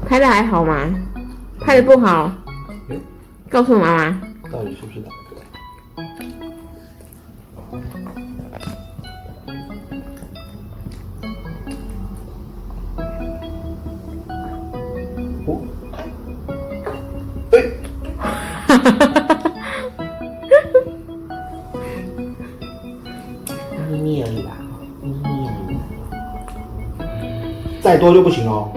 拍的还好吗？拍的不好，告诉妈妈。到底是不是打嗝？哦，对，咪咪而已吧，咪咪而已。再多就不行哦。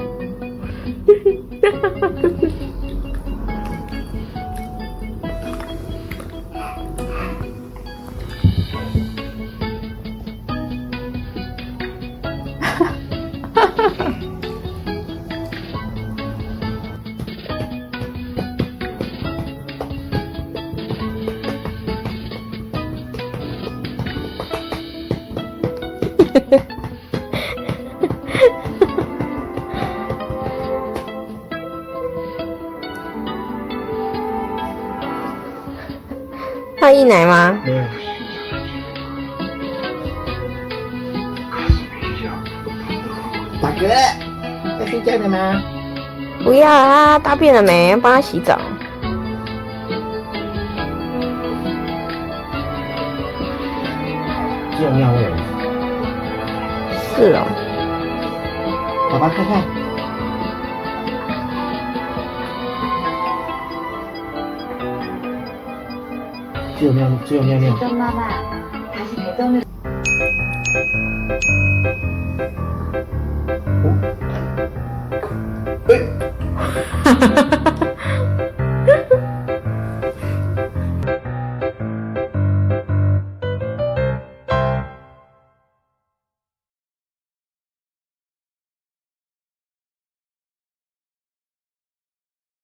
他溢奶吗？没有。大哥，要睡觉了吗？不要啊！大便了没？帮他洗澡。只有尿味。是哦。爸爸看看。只有尿尿。妈妈，还是陪着